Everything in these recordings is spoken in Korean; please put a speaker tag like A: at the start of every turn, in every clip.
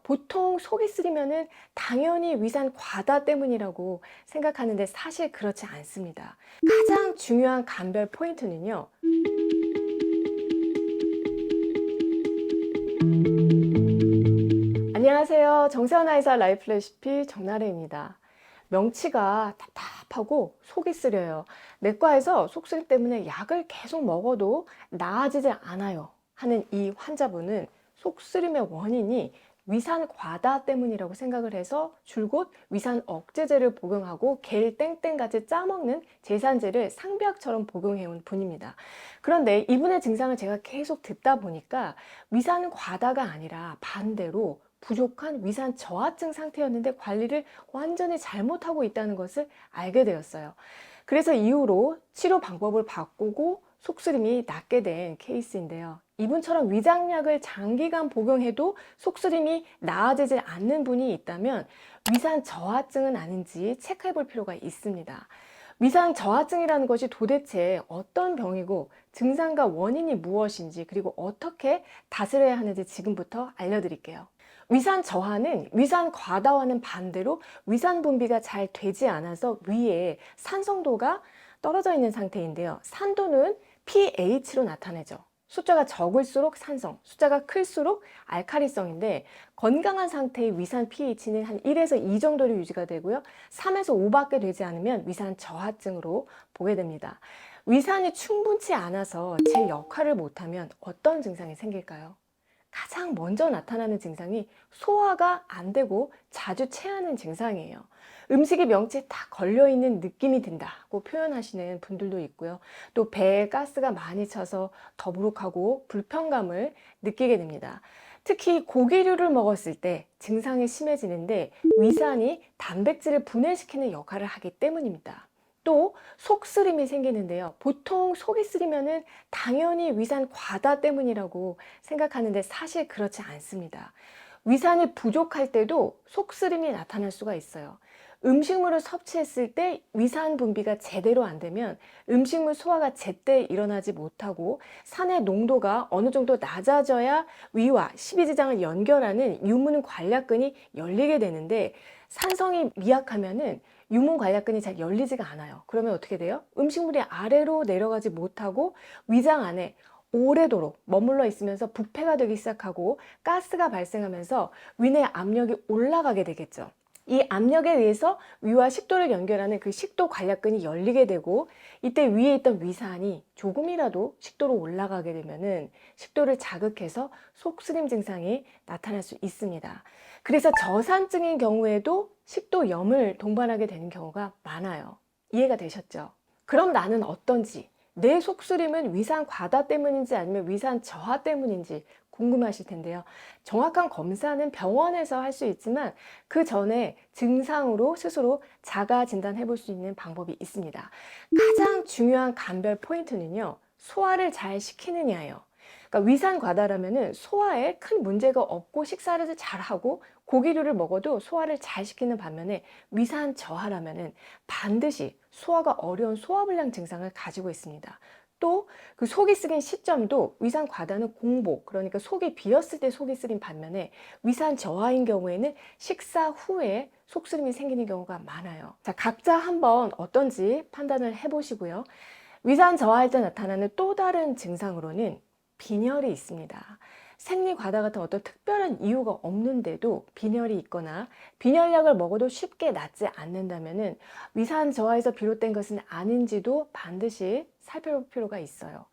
A: 보통 속이 쓰리면은 당연히 위산 과다 때문이라고 생각하는데 사실 그렇지 않습니다. 가장 중요한 감별 포인트는요. 안녕하세요. 정세원 아이사 라이프 레시피 정나래입니다. 명치가 답답하고 속이 쓰려요. 내과에서 속쓰림 때문에 약을 계속 먹어도 나아지지 않아요 하는 이 환자분은 속쓰림의 원인이 위산 과다 때문이라고 생각을 해서 줄곧 위산 억제제를 복용하고 겔 땡땡같이 짜먹는 제산제를 상비약처럼 복용해온 분입니다. 그런데 이분의 증상을 제가 계속 듣다 보니까 위산 과다가 아니라 반대로 부족한 위산 저하증 상태였는데 관리를 완전히 잘못하고 있다는 것을 알게 되었어요. 그래서 이후로 치료 방법을 바꾸고 속쓰림이 낫게 된 케이스인데요. 이분처럼 위장약을 장기간 복용해도 속쓰림이 나아지지 않는 분이 있다면 위산 저하증은 아닌지 체크해 볼 필요가 있습니다. 위산 저하증이라는 것이 도대체 어떤 병이고 증상과 원인이 무엇인지 그리고 어떻게 다스려야 하는지 지금부터 알려드릴게요. 위산 저하는 위산 과다와는 반대로 위산 분비가 잘 되지 않아서 위에 산성도가 떨어져 있는 상태인데요. 산도는 pH로 나타내죠. 숫자가 적을수록 산성, 숫자가 클수록 알칼리성인데 건강한 상태의 위산 pH는 한 1에서 2 정도로 유지가 되고요. 3에서 5밖에 되지 않으면 위산 저하증으로 보게 됩니다. 위산이 충분치 않아서 제 역할을 못하면 어떤 증상이 생길까요? 가장 먼저 나타나는 증상이 소화가 안 되고 자주 체하는 증상이에요. 음식이 명치에 딱 걸려있는 느낌이 든다고 표현하시는 분들도 있고요. 또 배에 가스가 많이 차서 더부룩하고 불편감을 느끼게 됩니다. 특히 고기류를 먹었을 때 증상이 심해지는데 위산이 단백질을 분해시키는 역할을 하기 때문입니다. 또 속쓰림이 생기는데요. 보통 속이 쓰리면은 당연히 위산 과다 때문이라고 생각하는데 사실 그렇지 않습니다. 위산이 부족할 때도 속쓰림이 나타날 수가 있어요. 음식물을 섭취했을 때 위산 분비가 제대로 안 되면 음식물 소화가 제때 일어나지 못하고 산의 농도가 어느 정도 낮아져야 위와 십이지장을 연결하는 유문 관략근이 열리게 되는데 산성이 미약하면은 유문 관략근이 잘 열리지가 않아요. 그러면 어떻게 돼요? 음식물이 아래로 내려가지 못하고 위장 안에 오래도록 머물러 있으면서 부패가 되기 시작하고 가스가 발생하면서 위내 압력이 올라가게 되겠죠. 이 압력에 의해서 위와 식도를 연결하는 그 식도 관략근이 열리게 되고 이때 위에 있던 위산이 조금이라도 식도로 올라가게 되면은 식도를 자극해서 속쓰림 증상이 나타날 수 있습니다. 그래서 저산증인 경우에도 식도염을 동반하게 되는 경우가 많아요. 이해가 되셨죠? 그럼 나는 어떤지, 내 속쓰림은 위산 과다 때문인지 아니면 위산 저하 때문인지 궁금하실 텐데요. 정확한 검사는 병원에서 할 수 있지만 그 전에 증상으로 스스로 자가 진단해 볼 수 있는 방법이 있습니다. 가장 중요한 감별 포인트는요. 소화를 잘 시키느냐예요. 그러니까 위산 과다라면은 소화에 큰 문제가 없고 식사를 잘 하고 고기류를 먹어도 소화를 잘 시키는 반면에 위산 저하라면은 반드시 소화가 어려운 소화불량 증상을 가지고 있습니다. 또 그 속이 쓰린 시점도 위산 과다는 공복, 그러니까 속이 비었을 때 속이 쓰린 반면에 위산 저하인 경우에는 식사 후에 속쓰림이 생기는 경우가 많아요. 자, 각자 한번 어떤지 판단을 해보시고요. 위산 저하일 때 나타나는 또 다른 증상으로는 빈혈이 있습니다. 생리 과다 같은 어떤 특별한 이유가 없는데도 빈혈이 있거나 빈혈약을 먹어도 쉽게 낫지 않는다면은 위산 저하에서 비롯된 것은 아닌지도 반드시 살펴볼 필요가 있어요.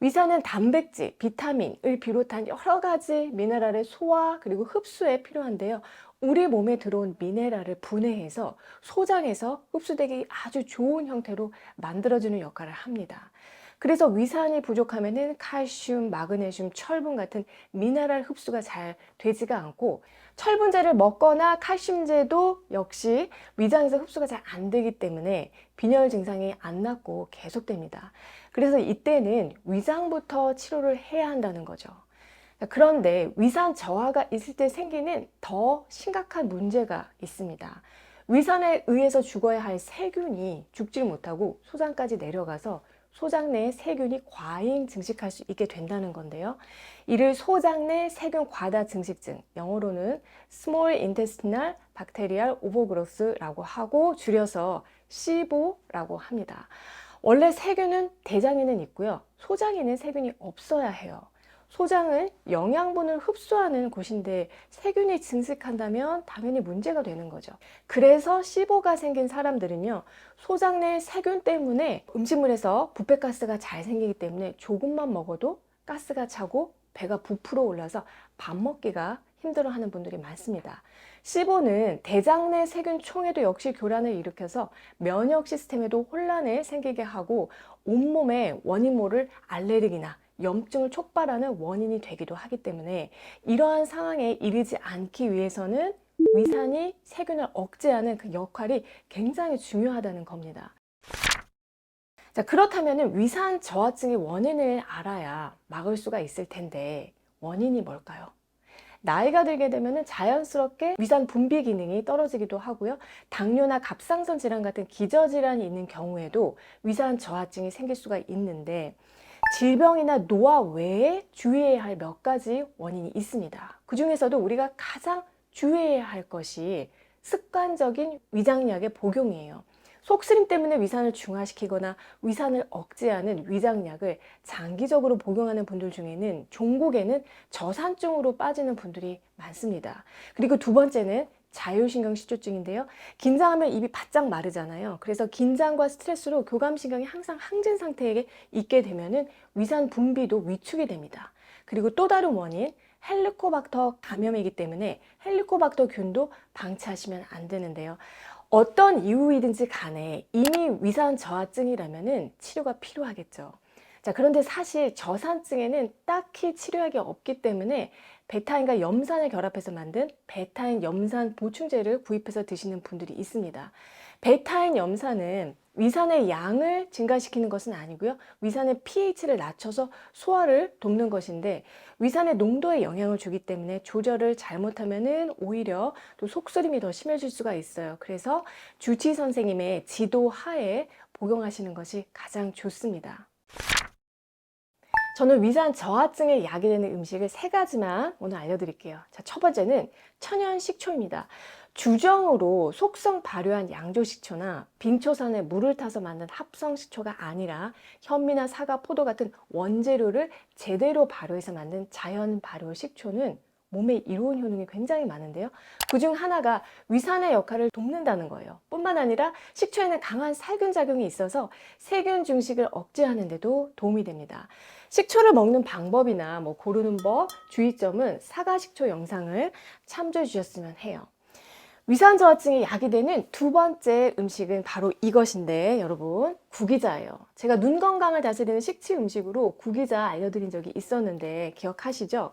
A: 위산은 단백질, 비타민을 비롯한 여러 가지 미네랄의 소화 그리고 흡수에 필요한데요. 우리 몸에 들어온 미네랄을 분해해서 소장해서 흡수되기 아주 좋은 형태로 만들어주는 역할을 합니다. 그래서 위산이 부족하면은 칼슘, 마그네슘, 철분 같은 미네랄 흡수가 잘 되지가 않고 철분제를 먹거나 칼슘제도 역시 위장에서 흡수가 잘 안 되기 때문에 빈혈 증상이 안 낫고 계속됩니다. 그래서 이때는 위장부터 치료를 해야 한다는 거죠. 그런데 위산 저하가 있을 때 생기는 더 심각한 문제가 있습니다. 위산에 의해서 죽어야 할 세균이 죽지 못하고 소장까지 내려가서 소장 내에 세균이 과잉 증식할 수 있게 된다는 건데요. 이를 소장 내 세균 과다 증식증, 영어로는 Small Intestinal Bacterial Overgrowth라고 하고 줄여서 SIBO라고 합니다. 원래 세균은 대장에는 있고요. 소장에는 세균이 없어야 해요. 소장은 영양분을 흡수하는 곳인데 세균이 증식한다면 당연히 문제가 되는 거죠. 그래서 시보가 생긴 사람들은요, 소장 내 세균 때문에 음식물에서 부패가스가 잘 생기기 때문에 조금만 먹어도 가스가 차고 배가 부풀어 올라서 밥 먹기가 힘들어하는 분들이 많습니다. 시보는 대장 내 세균 총에도 역시 교란을 일으켜서 면역 시스템에도 혼란을 생기게 하고 온몸에 원인 모를 알레르기나 염증을 촉발하는 원인이 되기도 하기 때문에 이러한 상황에 이르지 않기 위해서는 위산이 세균을 억제하는 그 역할이 굉장히 중요하다는 겁니다. 자, 그렇다면 위산 저하증의 원인을 알아야 막을 수가 있을 텐데 원인이 뭘까요? 나이가 들게 되면 자연스럽게 위산 분비 기능이 떨어지기도 하고요. 당뇨나 갑상선 질환 같은 기저질환이 있는 경우에도 위산 저하증이 생길 수가 있는데 질병이나 노화 외에 주의해야 할 몇 가지 원인이 있습니다. 그 중에서도 우리가 가장 주의해야 할 것이 습관적인 위장약의 복용이에요. 속쓰림 때문에 위산을 중화시키거나 위산을 억제하는 위장약을 장기적으로 복용하는 분들 중에는 종국에는 저산증으로 빠지는 분들이 많습니다. 그리고 두 번째는 자율신경실조증인데요. 긴장하면 입이 바짝 마르잖아요. 그래서 긴장과 스트레스로 교감신경이 항상 항진 상태에 있게 되면은 위산 분비도 위축이 됩니다. 그리고 또 다른 원인, 헬리코박터 감염이기 때문에 헬리코박터 균도 방치하시면 안 되는데요. 어떤 이유이든지 간에 이미 위산 저하증이라면은 치료가 필요하겠죠. 자, 그런데 사실 저산증에는 딱히 치료약이 없기 때문에 베타인과 염산을 결합해서 만든 베타인 염산 보충제를 구입해서 드시는 분들이 있습니다. 베타인 염산은 위산의 양을 증가시키는 것은 아니고요. 위산의 pH를 낮춰서 소화를 돕는 것인데 위산의 농도에 영향을 주기 때문에 조절을 잘못하면은 오히려 또 속쓰림이 더 심해질 수가 있어요. 그래서 주치 선생님의 지도 하에 복용하시는 것이 가장 좋습니다. 저는 위산 저하증에 약이 되는 음식을 3가지만 오늘 알려드릴게요. 자, 첫 번째는 천연 식초입니다. 주정으로 속성 발효한 양조식초나 빙초산에 물을 타서 만든 합성 식초가 아니라 현미나 사과, 포도 같은 원재료를 제대로 발효해서 만든 자연 발효 식초는 몸에 이로운 효능이 굉장히 많은데요. 그중 하나가 위산의 역할을 돕는다는 거예요. 뿐만 아니라 식초에는 강한 살균 작용이 있어서 세균 증식을 억제하는 데도 도움이 됩니다. 식초를 먹는 방법이나 고르는 법, 주의점은 사과식초 영상을 참조해 주셨으면 해요. 위산 저하증에 약이 되는 두 번째 음식은 바로 이것인데 여러분, 구기자예요. 제가 눈 건강을 다스리는 식치 음식으로 구기자 알려드린 적이 있었는데 기억하시죠?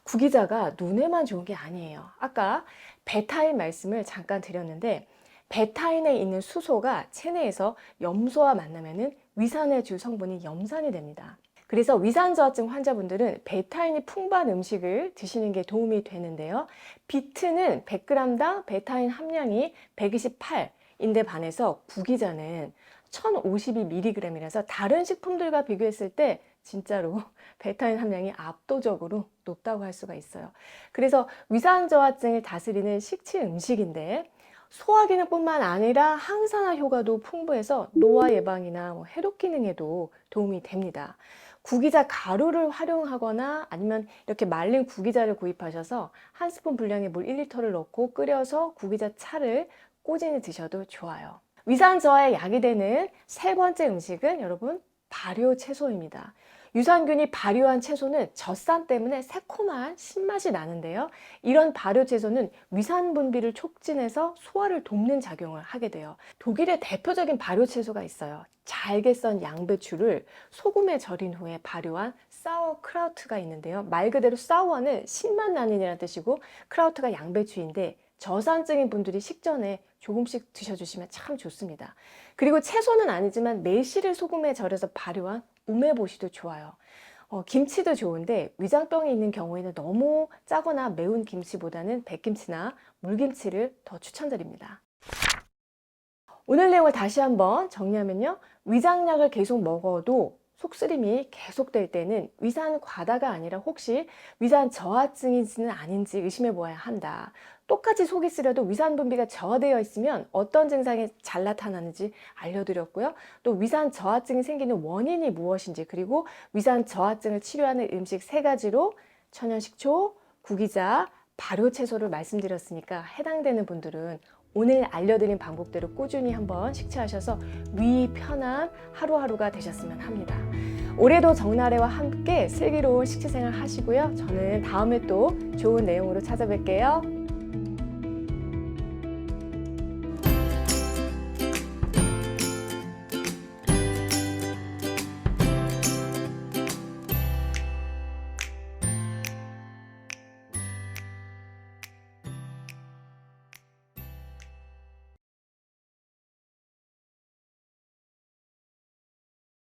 A: 구기자가 눈에만 좋은 게 아니에요. 아까 베타인 말씀을 잠깐 드렸는데 베타인에 있는 수소가 체내에서 염소와 만나면 위산의 주 성분이 염산이 됩니다. 그래서 위산 저하증 환자분들은 베타인이 풍부한 음식을 드시는 게 도움이 되는데요. 비트는 100g당 베타인 함량이 128인데 반해서 구기자는 1052mg이라서 다른 식품들과 비교했을 때 진짜로 베타인 함량이 압도적으로 높다고 할 수가 있어요. 그래서 위산 저하증을 다스리는 식치 음식인데 소화 기능뿐만 아니라 항산화 효과도 풍부해서 노화 예방이나 해독 기능에도 도움이 됩니다. 구기자 가루를 활용하거나 아니면 이렇게 말린 구기자를 구입하셔서 한 스푼 분량의 물 1리터를 넣고 끓여서 구기자 차를 꾸준히 드셔도 좋아요. 위산 저하에 약이 되는 세 번째 음식은 여러분 발효 채소입니다. 유산균이 발효한 채소는 젖산 때문에 새콤한 신맛이 나는데요. 이런 발효 채소는 위산 분비를 촉진해서 소화를 돕는 작용을 하게 돼요. 독일의 대표적인 발효 채소가 있어요. 잘게 썬 양배추를 소금에 절인 후에 발효한 사우크라우트가 있는데요. 말 그대로 사워는 신맛 나는 이라는 뜻이고 크라우트가 양배추인데 저산증인 분들이 식전에 조금씩 드셔주시면 참 좋습니다. 그리고 채소는 아니지만 매실을 소금에 절여서 발효한 우메보시도 좋아요. 김치도 좋은데 위장병이 있는 경우에는 너무 짜거나 매운 김치보다는 백김치나 물김치를 더 추천드립니다. 오늘 내용을 다시 한번 정리하면요. 위장약을 계속 먹어도 속쓰림이 계속될 때는 위산 과다가 아니라 혹시 위산 저하증인지는 아닌지 의심해 보아야 한다. 똑같이 속이 쓰려도 위산 분비가 저하되어 있으면 어떤 증상이 잘 나타나는지 알려드렸고요. 또 위산 저하증이 생기는 원인이 무엇인지, 그리고 위산 저하증을 치료하는 음식 3가지로 천연식초, 구기자, 발효채소를 말씀드렸으니까 해당되는 분들은 오늘 알려드린 방법대로 꾸준히 한번 식사하셔서 위 편한 하루하루가 되셨으면 합니다. 올해도 정나래와 함께 슬기로운 식사생활 하시고요. 저는 다음에 또 좋은 내용으로 찾아뵐게요.